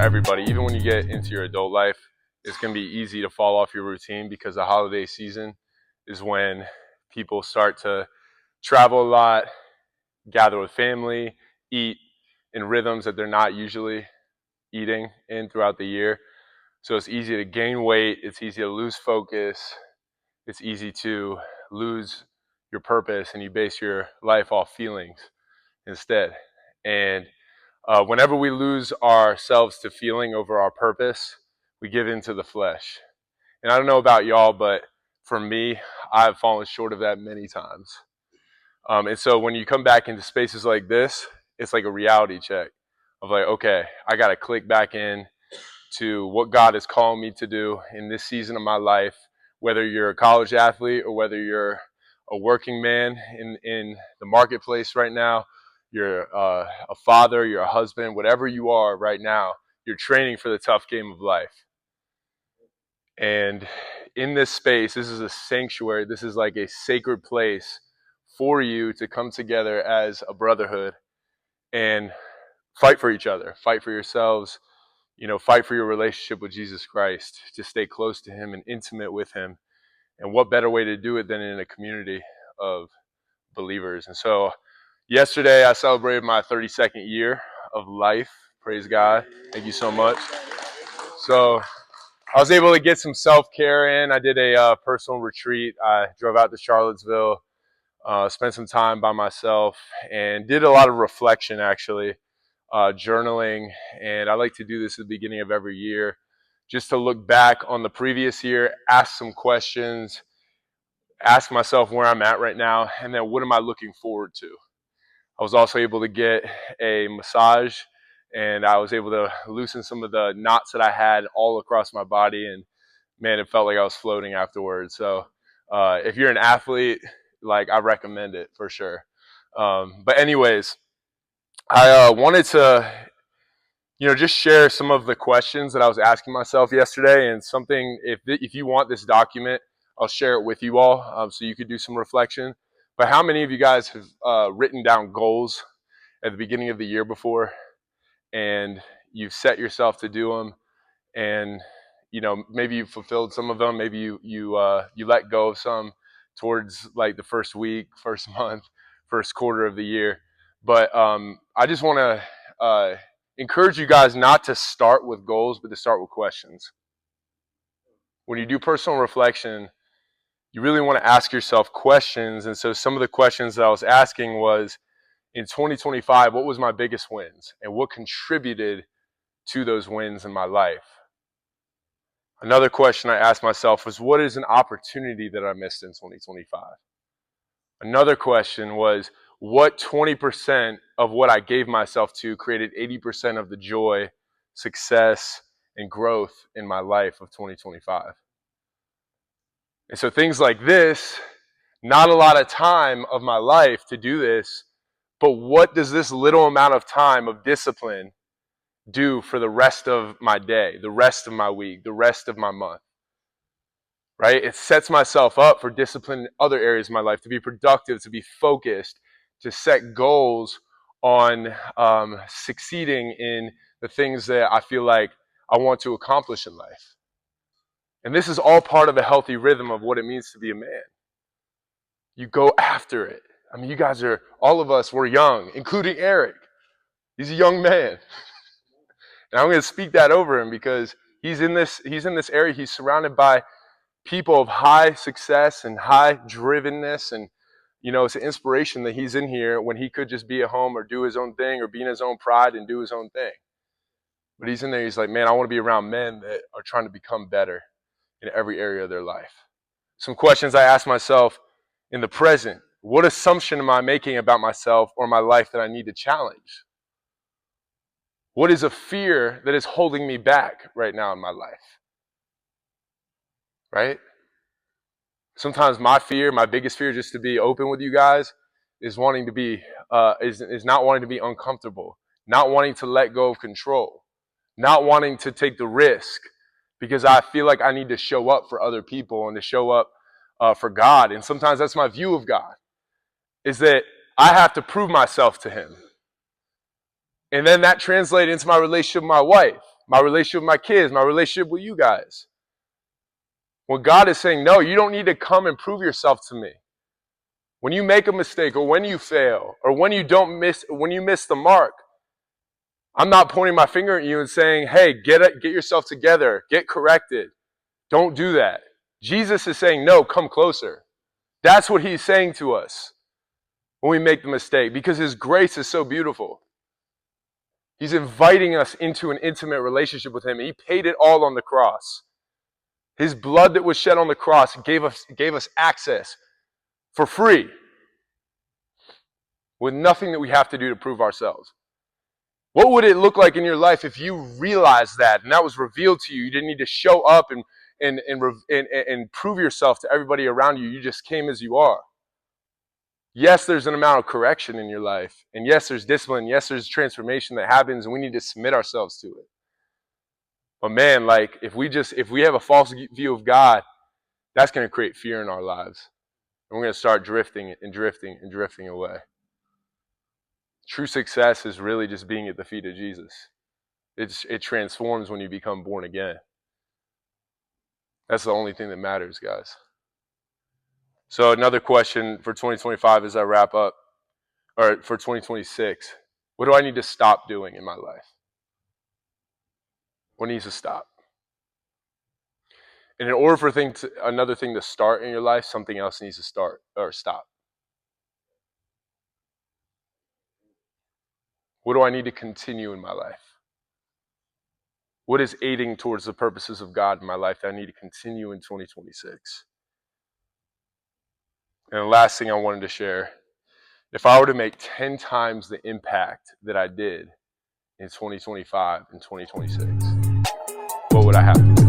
everybody. Even when you get into your adult life, it's going to be easy to fall off your routine because the holiday season is when people start to travel a lot, gather with family, eat in rhythms that they're not usually eating in throughout the year. So it's easy to gain weight, it's easy to lose focus, it's easy to lose your purpose, and you base your life off feelings instead. And whenever we lose ourselves to feeling over our purpose, we give into the flesh. And I don't know about y'all, but for me, I've fallen short of that many times. And so when you come back into spaces like this, it's like a reality check of like, okay, I got to click back in to what God is calling me to do in this season of my life, whether you're a college athlete or whether you're a working man in the marketplace right now, you're a father, you're a husband, whatever you are right now, you're training for the tough game of life. And in this space, this is a sanctuary, this is like a sacred place for you to come together as a brotherhood and fight for each other, fight for yourselves, fight for your relationship with Jesus Christ, to stay close to him and intimate with him. And what better way to do it than in a community of believers? And so yesterday I celebrated my 32nd year of life. Praise God. Thank you so much. So I was able to get some self-care in. I did a personal retreat. I drove out to Charlottesville, spent some time by myself, and did a lot of reflection, actually, journaling. And I like to do this at the beginning of every year, just to look back on the previous year, ask some questions, ask myself where I'm at right now, and then what am I looking forward to? I was also able to get a massage, and I was able to loosen some of the knots that I had all across my body, and man, it felt like I was floating afterwards. So if you're an athlete, I recommend it for sure. But anyways, I wanted to, just share some of the questions that I was asking myself yesterday, and something, if you want this document, I'll share it with you all, so you could do some reflection. But how many of you guys have written down goals at the beginning of the year before, and you've set yourself to do them, and maybe you fulfilled some of them, maybe you let go of some towards like the first week, first month, first quarter of the year. But I just want to encourage you guys not to start with goals, but to start with questions. When you do personal reflection, you really want to ask yourself questions. And so some of the questions that I was asking was, in 2025, what was my biggest wins, and what contributed to those wins in my life? Another question I asked myself was, what is an opportunity that I missed in 2025? Another question was, what 20% of what I gave myself to created 80% of the joy, success, and growth in my life of 2025? And so things like this, not a lot of time of my life to do this, but what does this little amount of time of discipline do for the rest of my day, the rest of my week, the rest of my month? Right? It sets myself up for discipline in other areas of my life, to be productive, to be focused, to set goals on succeeding in the things that I feel like I want to accomplish in life. And this is all part of a healthy rhythm of what it means to be a man. You go after it. I mean, you guys are, all of us were young, including Eric. He's a young man. And I'm going to speak that over him because he's in this area. He's surrounded by people of high success and high drivenness. And, it's an inspiration that he's in here when he could just be at home or do his own thing or be in his own pride and do his own thing. But he's in there. He's like, man, I want to be around men that are trying to become better in every area of their life. Some questions I ask myself in the present: what assumption am I making about myself or my life that I need to challenge? What is a fear that is holding me back right now in my life? Right? Sometimes my biggest fear, just to be open with you guys, is wanting to be, is not wanting to be uncomfortable, not wanting to let go of control, not wanting to take the risk, because I feel like I need to show up for other people and to show up for God. And sometimes that's my view of God, is that I have to prove myself to him. And then that translates into my relationship with my wife. my relationship with my kids, my relationship with you guys. When God is saying, no, you don't need to come and prove yourself to me. When you make a mistake or when you fail or when you miss the mark, I'm not pointing my finger at you and saying, hey, get yourself together, get corrected. Don't do that. Jesus is saying, no, come closer. That's what he's saying to us when we make the mistake, because his grace is so beautiful. He's inviting us into an intimate relationship with him. He paid it all on the cross. His blood that was shed on the cross gave us access for free, with nothing that we have to do to prove ourselves. What would it look like in your life if you realized that and that was revealed to you? You didn't need to show up and prove yourself to everybody around you. You just came as you are. Yes, there's an amount of correction in your life. And yes, there's discipline. Yes, there's transformation that happens, and we need to submit ourselves to it. But man, like if we have a false view of God, that's going to create fear in our lives. And we're going to start drifting away. True success is really just being at the feet of Jesus. It transforms when you become born again. That's the only thing that matters, guys. So another question for 2025 as I wrap up, or for 2026, what do I need to stop doing in my life? What needs to stop? And in order for another thing to start in your life, something else needs to start or stop. What do I need to continue in my life? What is aiding towards the purposes of God in my life that I need to continue in 2026? And the last thing I wanted to share, if I were to make 10 times the impact that I did in 2025 and 2026, what would I have to do?